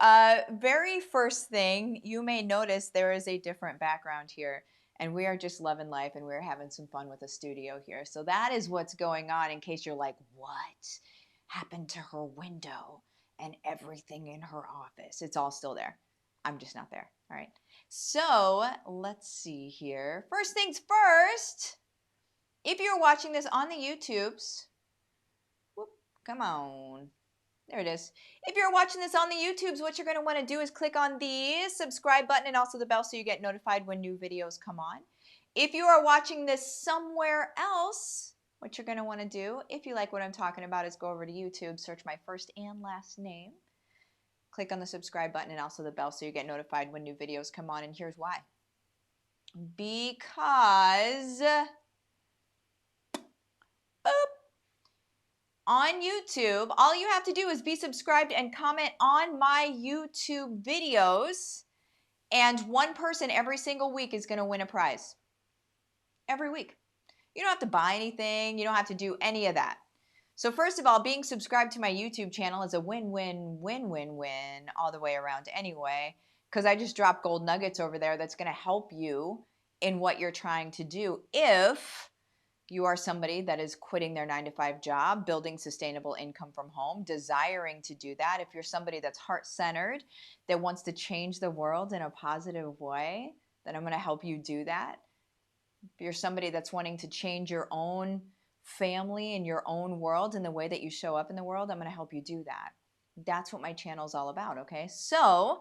So very first thing, you may notice there is a different background here. And we are just loving life and we're having some fun with the studio here. So that is what's going on in case you're like, what happened to her window and everything in her office? It's all still there. I'm just not there. All right. So let's see here. First things first, if you're watching this on the YouTubes, whoop, come on. There it is. If you're watching this on the YouTubes, what you're going to want to do is click on the subscribe button and also the bell so you get notified when new videos come on. If you are watching this somewhere else, what you're going to want to do, if you like what I'm talking about, is go over to YouTube, search my first and last name, click on the subscribe button and also the bell so you get notified when new videos come on. And here's why. Because boop, on YouTube, all you have to do is be subscribed and comment on my YouTube videos, and one person every single week is going to win a prize. Every week. You don't have to buy anything. You don't have to do any of that. So first of all, being subscribed to my YouTube channel is a win-win-win-win-win all the way around anyway, because I just dropped gold nuggets over there that's going to help you in what you're trying to do if you are somebody that is quitting their 9-to-5 job, building sustainable income from home, desiring to do that. If you're somebody that's heart-centered, that wants to change the world in a positive way, then I'm going to help you do that. If you're somebody that's wanting to change your own family and your own world and the way that you show up in the world, I'm going to help you do that. That's what my channel is all about, okay? So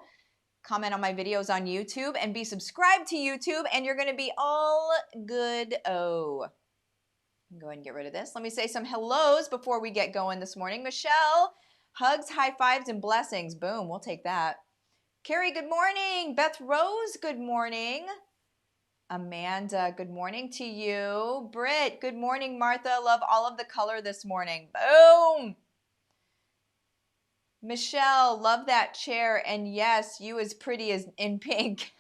comment on my videos on YouTube and be subscribed to YouTube and you're going to be all good. Oh. Go ahead and get rid of this. Let me say some hellos before we get going this morning. Michelle, hugs, high fives, and blessings. Boom, we'll take that. Carrie, good morning. Beth Rose, good morning. Amanda, good morning to you. Britt, good morning. Martha, love all of the color this morning. Boom. Michelle, love that chair. And yes, you as pretty as in pink.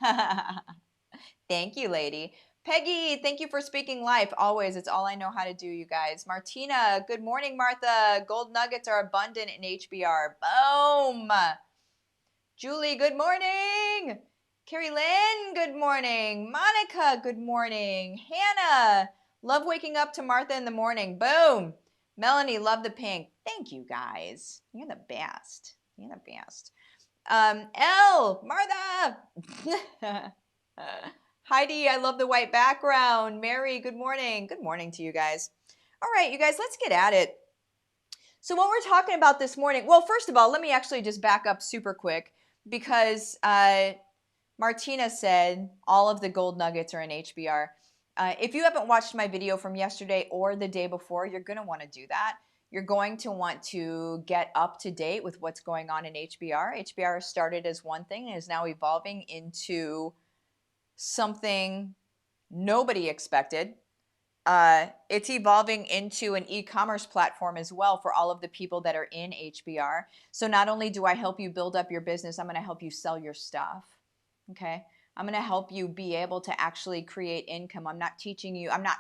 Thank you, lady. Peggy, thank you for speaking life. Always, it's all I know how to do, you guys. Martina, good morning, Martha. Gold nuggets are abundant in HBR. Boom. Julie, good morning. Carrie Lynn, good morning. Monica, good morning. Hannah, love waking up to Martha in the morning. Boom. Melanie, love the pink. Thank you, guys. You're the best. You're the best. Elle, Martha. Heidi, I love the white background. Mary, good morning. Good morning to you guys. All right, you guys, let's get at it. So what we're talking about this morning, well, first of all, let me actually just back up super quick because Martina said all of the gold nuggets are in HBR. If you haven't watched my video from yesterday or the day before, you're going to want to do that. You're going to want to get up to date with what's going on in HBR. HBR started as one thing and is now evolving into something nobody expected. It's evolving into an e-commerce platform as well for all of the people that are in HBR. So not only do I help you build up your business, I'm going to help you sell your stuff. Okay. I'm going to help you be able to actually create income. I'm not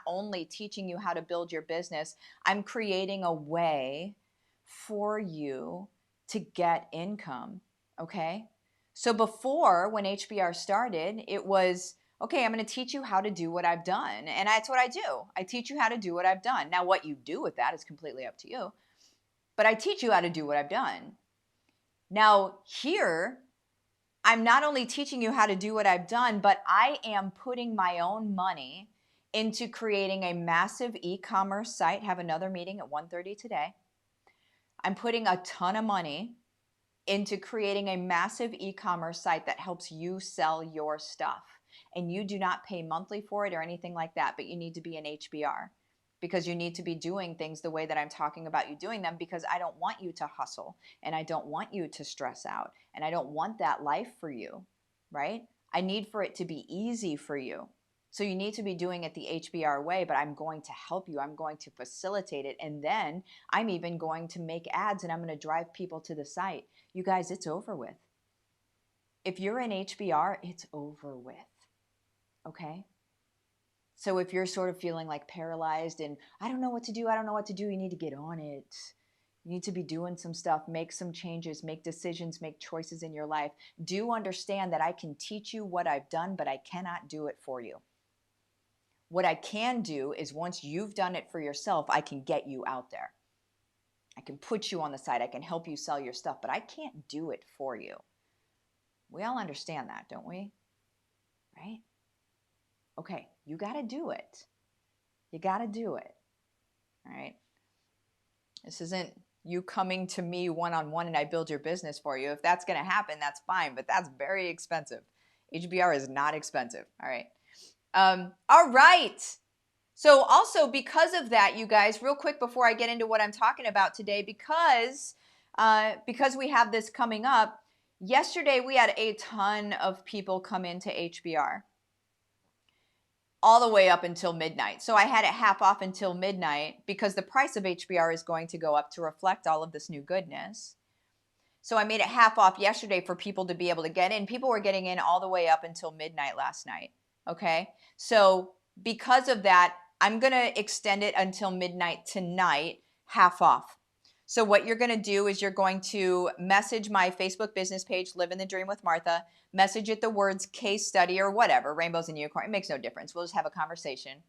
only teaching you how to build your business, I'm creating a way for you to get income. Okay. So before, when HBR started, it was, okay, I'm going to teach you how to do what I've done. And that's what I do. I teach you how to do what I've done. Now, what you do with that is completely up to you. But I teach you how to do what I've done. Now, here, I'm not only teaching you how to do what I've done, but I am putting my own money into creating a massive e-commerce site. Have another meeting at 1:30 today. I'm putting a ton of money into creating a massive e-commerce site that helps you sell your stuff. And you do not pay monthly for it or anything like that, but you need to be in HBR because you need to be doing things the way that I'm talking about you doing them, because I don't want you to hustle and I don't want you to stress out and I don't want that life for you, right? I need for it to be easy for you. So you need to be doing it the HBR way, but I'm going to help you. I'm going to facilitate it. And then I'm even going to make ads and I'm going to drive people to the site. You guys, it's over with. If you're in HBR, it's over with. Okay? So if you're sort of feeling like paralyzed and I don't know what to do, you need to get on it. You need to be doing some stuff, make some changes, make decisions, make choices in your life. Do understand that I can teach you what I've done, but I cannot do it for you. What I can do is once you've done it for yourself, I can get you out there. I can put you on the side. I can help you sell your stuff, but I can't do it for you. We all understand that, don't we? Right? Okay, you got to do it. You got to do it. All right? This isn't you coming to me one-on-one and I build your business for you. If that's going to happen, that's fine, but that's very expensive. HBR is not expensive. All right. All right. So also because of that, you guys, real quick before I get into what I'm talking about today, because we have this coming up, yesterday we had a ton of people come into HBR all the way up until midnight. So I had it half off until midnight because the price of HBR is going to go up to reflect all of this new goodness. So I made it half off yesterday for people to be able to get in. People were getting in all the way up until midnight last night. Okay. So because of that, I'm going to extend it until midnight tonight, half off. So what you're going to do is you're going to message my Facebook business page, Livin the Dream with Martha, message it the words case study or whatever, rainbows and unicorn. It makes no difference. We'll just have a conversation.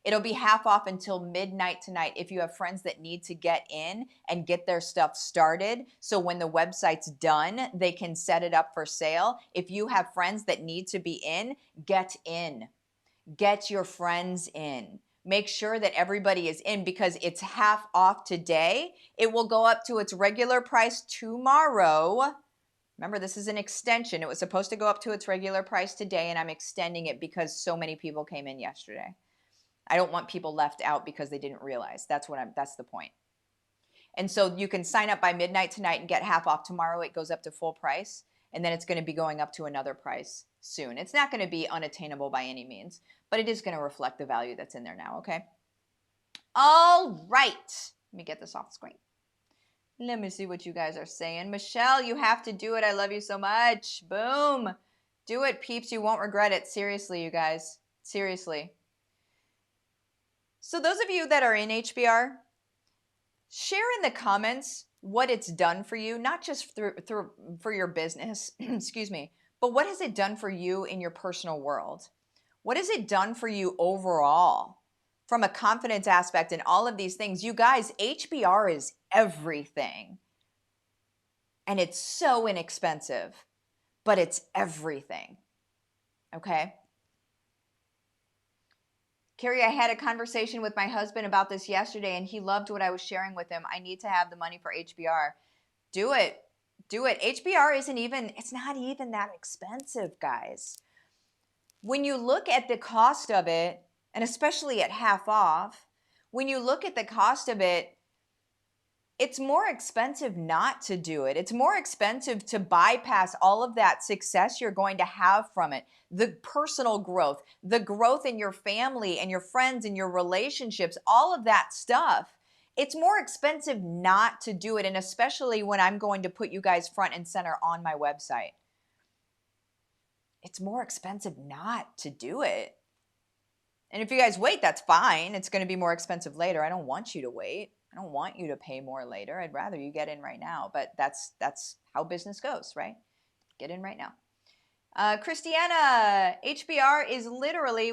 It'll be half off until midnight tonight if you have friends that need to get in and get their stuff started. So when the website's done, they can set it up for sale. If you have friends that need to be in. Get your friends in. Make sure that everybody is in because it's half off today. It will go up to its regular price tomorrow. Remember, this is an extension. It was supposed to go up to its regular price today, and I'm extending it because so many people came in yesterday. I don't want people left out because they didn't realize. That's the point. And so you can sign up by midnight tonight and get half off tomorrow. It goes up to full price, and then it's going to be going up to another price soon. It's not going to be unattainable by any means, but it is going to reflect the value that's in there now, okay? All right. Let me get this off the screen. Let me see what you guys are saying. Michelle, you have to do it. I love you so much. Boom. Do it, peeps. You won't regret it. Seriously, you guys. Seriously. So those of you that are in HBR, share in the comments what it's done for you, not just for your business, excuse me, but what has it done for you in your personal world? What has it done for you overall from a confidence aspect and all of these things? You guys, HBR is everything. And it's so inexpensive, but it's everything. Okay? Carrie, I had a conversation with my husband about this yesterday, and he loved what I was sharing with him. I need to have the money for HBR. Do it. Do it. HBR it's not even that expensive, guys. When you look at the cost of it, and especially at half off, when you look at the cost of it, it's more expensive not to do it. It's more expensive to bypass all of that success you're going to have from it. The personal growth, the growth in your family and your friends and your relationships, all of that stuff. It's more expensive not to do it, and especially when I'm going to put you guys front and center on my website. It's more expensive not to do it. And if you guys wait, that's fine. It's going to be more expensive later. I don't want you to wait. I don't want you to pay more later. I'd rather you get in right now, but that's how business goes, right? Get in right now. Christiana, HBR is literally,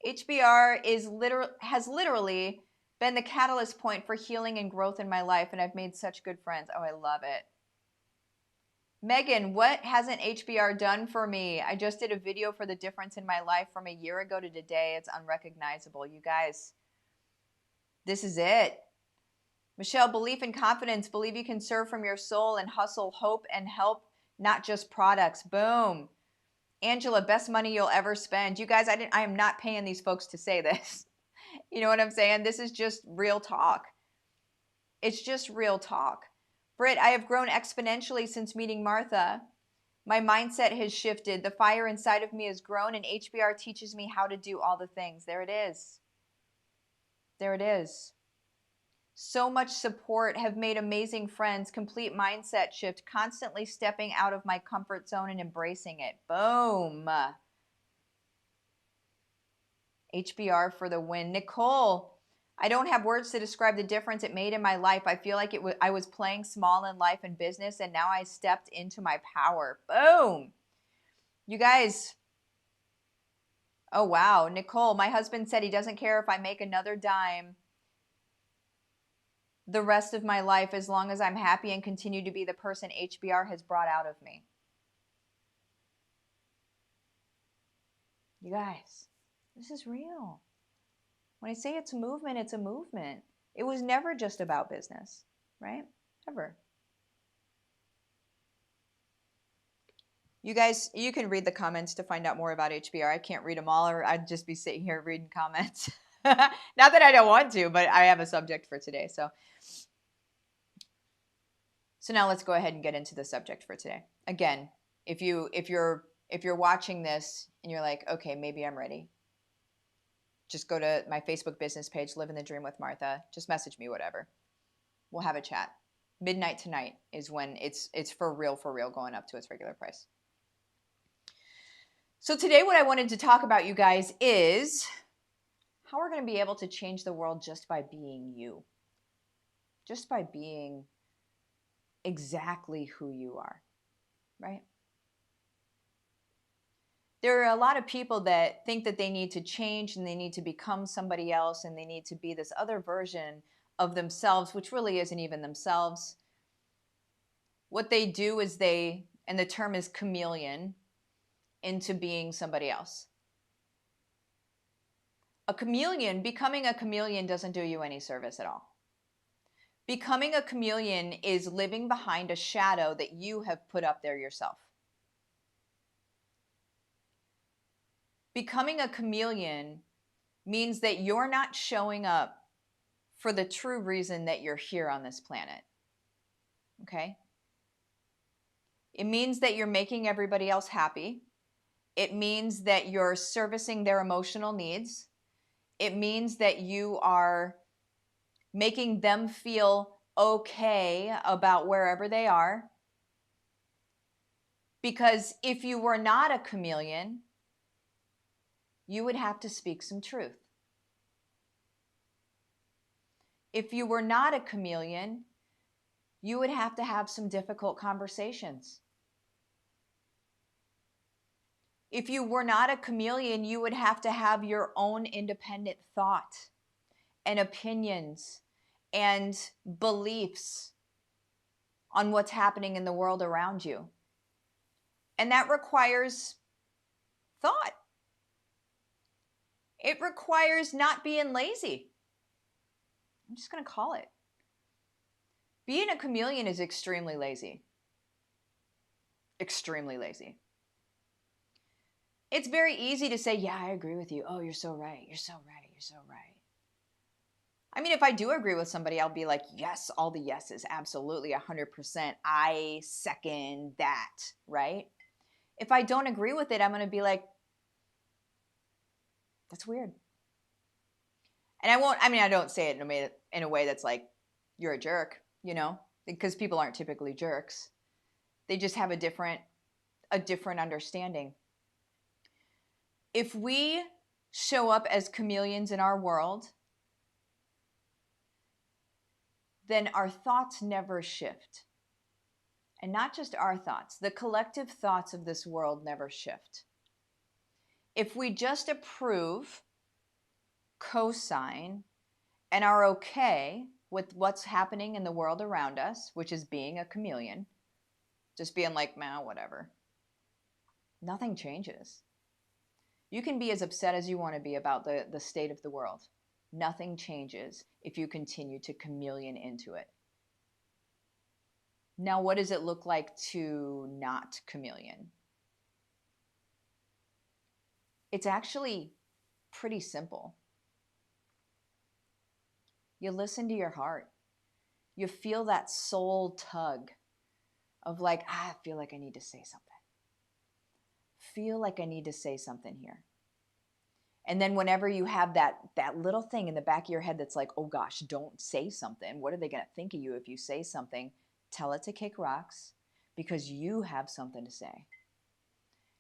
HBR has literally been the catalyst point for healing and growth in my life, and I've made such good friends. Oh, I love it. Megan, what hasn't HBR done for me? I just did a video for the difference in my life from a year ago to today. It's unrecognizable. You guys, this is it. Michelle, belief and confidence. Believe you can serve from your soul and hustle, hope, and help, not just products. Boom. Angela, best money you'll ever spend. You guys, I am not paying these folks to say this. You know what I'm saying? This is just real talk. It's just real talk. Britt, I have grown exponentially since meeting Martha. My mindset has shifted. The fire inside of me has grown, and HBR teaches me how to do all the things. There it is. There it is. So much support, have made amazing friends, complete mindset shift, constantly stepping out of my comfort zone and embracing it. Boom. HBR for the win. Nicole, I don't have words to describe the difference it made in my life. I feel like I was playing small in life and business, and now I stepped into my power. Boom. You guys, oh wow. Nicole, my husband said he doesn't care if I make another dime the rest of my life as long as I'm happy and continue to be the person HBR has brought out of me. You guys, this is real. When I say it's a movement, it's a movement. It was never just about business, right? Ever. You guys, you can read the comments to find out more about HBR. I can't read them all, or I'd just be sitting here reading comments. Not that I don't want to, but I have a subject for today. So now let's go ahead and get into the subject for today. Again, if you're watching this and you're like, okay, maybe I'm ready, just go to my Facebook business page, Livin the Dream with Martha. Just message me, whatever. We'll have a chat. Midnight tonight is when it's for real going up to its regular price. So today what I wanted to talk about, you guys, is how we're going to be able to change the world just by being you. Just by being exactly who you are, right? There are a lot of people that think that they need to change and they need to become somebody else and they need to be this other version of themselves, which really isn't even themselves. What they do is and the term is chameleon, into being somebody else. Becoming a chameleon doesn't do you any service at all. Becoming a chameleon is living behind a shadow that you have put up there yourself. Becoming a chameleon means that you're not showing up for the true reason that you're here on this planet. Okay? It means that you're making everybody else happy. It means that you're servicing their emotional needs. It means that you are making them feel okay about wherever they are. Because if you were not a chameleon, you would have to speak some truth. If you were not a chameleon, you would have to have some difficult conversations. If you were not a chameleon, you would have to have your own independent thought and opinions and beliefs on what's happening in the world around you. And that requires thought. It requires not being lazy. I'm just going to call it. Being a chameleon is extremely lazy. Extremely lazy. It's very easy to say, yeah, I agree with you. Oh, you're so right. You're so right. You're so right. I mean, if I do agree with somebody, I'll be like, yes, all the yeses, absolutely, 100%. I second that, right? If I don't agree with it, I'm going to be like, that's weird. And I don't say it in a way that's like, you're a jerk, because people aren't typically jerks. They just have a different understanding. If we show up as chameleons in our world, then our thoughts never shift. And not just our thoughts, the collective thoughts of this world never shift. If we just approve, co-sign, and are okay with what's happening in the world around us, which is being a chameleon, just being like, man, whatever, nothing changes. You can be as upset as you want to be about the state of the world. Nothing changes if you continue to chameleon into it. Now, what does it look like to not chameleon? It's actually pretty simple. You listen to your heart. You feel that soul tug of like, I feel like I need to say something. Feel like I need to say something here. And then whenever you have that little thing in the back of your head that's like, oh gosh, don't say something. What are they going to think of you if you say something? Tell it to kick rocks, because you have something to say.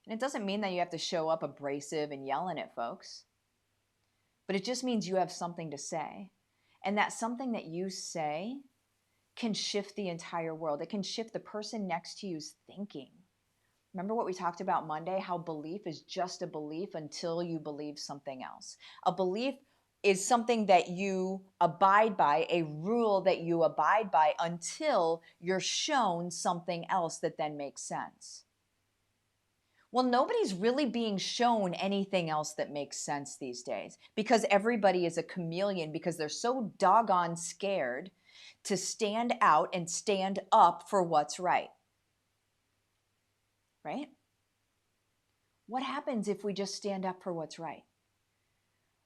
And it doesn't mean that you have to show up abrasive and yelling at folks, but it just means you have something to say. And that something that you say can shift the entire world. It can shift the person next to you's thinking. Remember what we talked about Monday, how belief is just a belief until you believe something else. A belief is something that you abide by, a rule that you abide by until you're shown something else that then makes sense. Well, nobody's really being shown anything else that makes sense these days because everybody is a chameleon because they're so doggone scared to stand out and stand up for what's right. Right? What happens if we just stand up for what's right?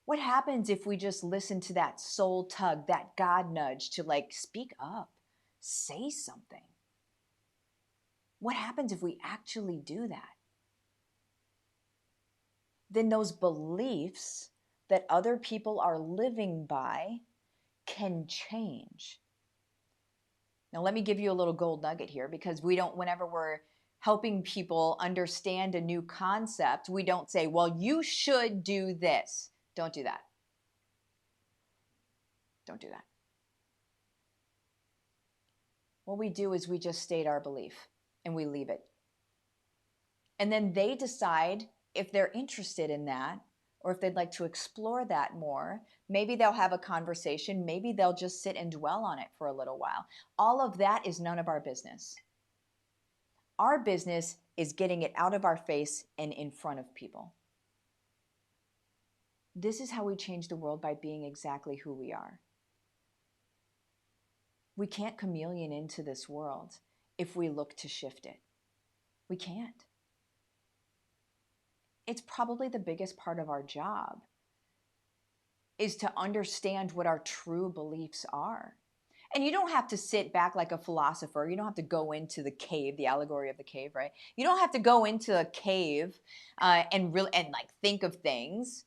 What happens if we just listen to that soul tug, that God nudge to like speak up, say something? What happens if we actually do that? Then those beliefs that other people are living by can change. Now, let me give you a little gold nugget here because whenever we're helping people understand a new concept, we don't say, well, you should do this. Don't do that. Don't do that. What we do is we just state our belief and we leave it. And then they decide if they're interested in that or if they'd like to explore that more. Maybe they'll have a conversation. Maybe they'll just sit and dwell on it for a little while. All of that is none of our business. Our business is getting it out of our face and in front of people. This is how we change the world, by being exactly who we are. We can't chameleon into this world if we look to shift it. We can't. It's probably the biggest part of our job is to understand what our true beliefs are. And you don't have to sit back like a philosopher. You don't have to go into the cave, the allegory of the cave, right? You don't have to go into a cave and like think of things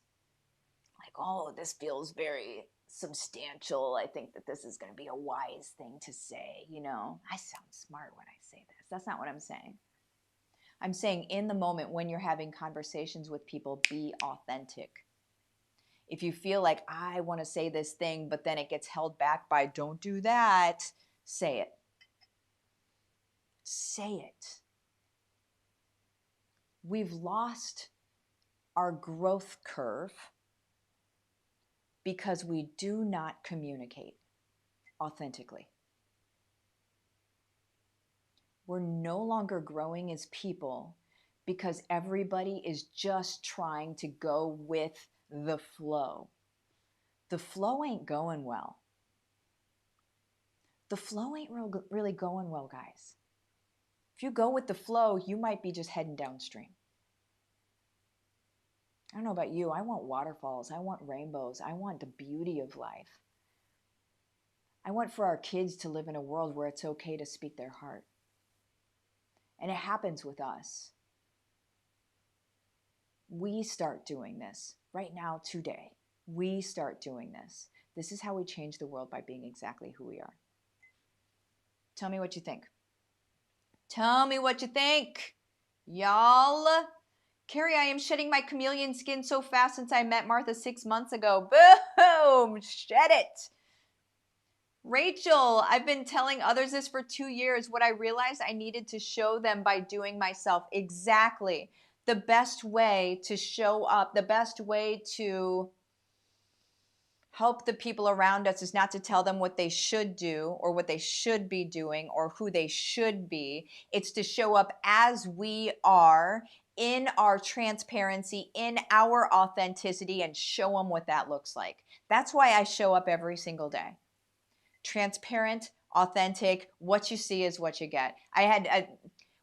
like, oh, this feels very substantial. I think that this is going to be a wise thing to say. You know, I sound smart when I say this. That's not what I'm saying. I'm saying in the moment when you're having conversations with people, be authentic. If you feel like, I want to say this thing, but then it gets held back by don't do that, say it. Say it. We've lost our growth curve because we do not communicate authentically. We're no longer growing as people because everybody is just trying to go with the flow. The flow ain't going well. The flow ain't really going well, guys. If you go with the flow, you might be just heading downstream. I don't know about you. I want waterfalls. I want rainbows. I want the beauty of life. I want for our kids to live in a world where it's okay to speak their heart. And it happens with us. We start doing this right now, today. We start doing this. This is how we change the world, by being exactly who we are. Tell me what you think. Tell me what you think, y'all. Carrie, I am shedding my chameleon skin so fast since I met Martha 6 months ago. Boom! Shed it. Rachel, I've been telling others this for 2 years. What I realized I needed to show them by doing myself. Exactly. The best way to show up, the best way to help the people around us is not to tell them what they should do or what they should be doing or who they should be. It's to show up as we are, in our transparency, in our authenticity, and show them what that looks like. That's why I show up every single day. Transparent, authentic, what you see is what you get.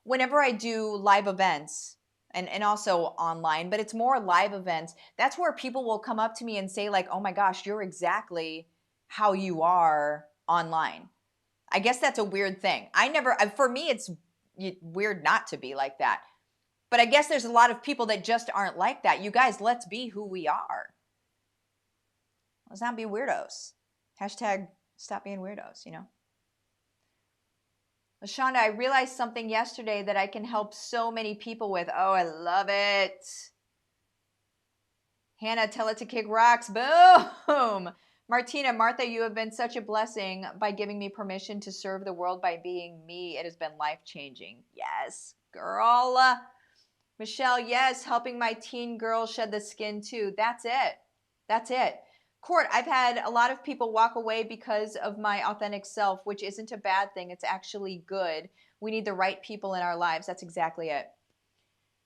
Whenever I do live events, and also online, but it's more live events, that's where people will come up to me and say like, oh my gosh, you're exactly how you are online. I guess that's a weird thing. For me, it's weird not to be like that. But I guess there's a lot of people that just aren't like that. You guys, let's be who we are. Let's not be weirdos. Hashtag stop being weirdos, you know? LaShonda, I realized something yesterday that I can help so many people with. Oh, I love it. Hannah, tell it to kick rocks. Boom. Martina, Martha, you have been such a blessing by giving me permission to serve the world by being me. It has been life-changing. Yes, girl. Michelle, yes, helping my teen girl shed the skin too. That's it. That's it. Court, I've had a lot of people walk away because of my authentic self, which isn't a bad thing. It's actually good. We need the right people in our lives. That's exactly it.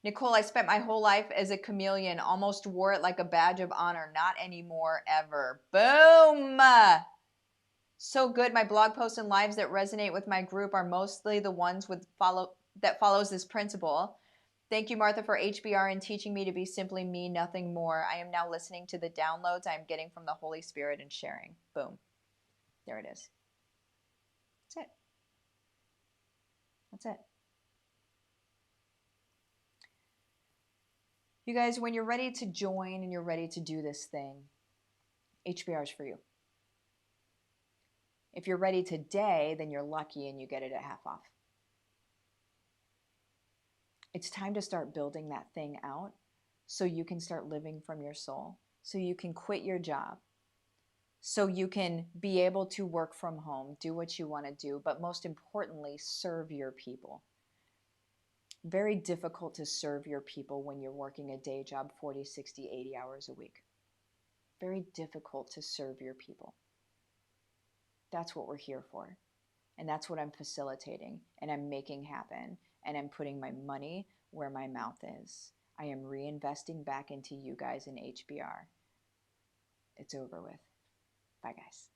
Nicole, I spent my whole life as a chameleon, almost wore it like a badge of honor. Not anymore, ever. Boom! So good. My blog posts and lives that resonate with my group are mostly the ones that follows this principle. Thank you, Martha, for HBR and teaching me to be simply me, nothing more. I am now listening to the downloads I am getting from the Holy Spirit and sharing. Boom. There it is. That's it. That's it. You guys, when you're ready to join and you're ready to do this thing, HBR is for you. If you're ready today, then you're lucky and you get it at half off. It's time to start building that thing out so you can start living from your soul, so you can quit your job, so you can be able to work from home, do what you want to do, but most importantly, serve your people. Very difficult to serve your people when you're working a day job 40, 60, 80 hours a week. Very difficult to serve your people. That's what we're here for. And that's what I'm facilitating and I'm making happen. And I'm putting my money where my mouth is. I am reinvesting back into you guys in HBR. It's over with. Bye, guys.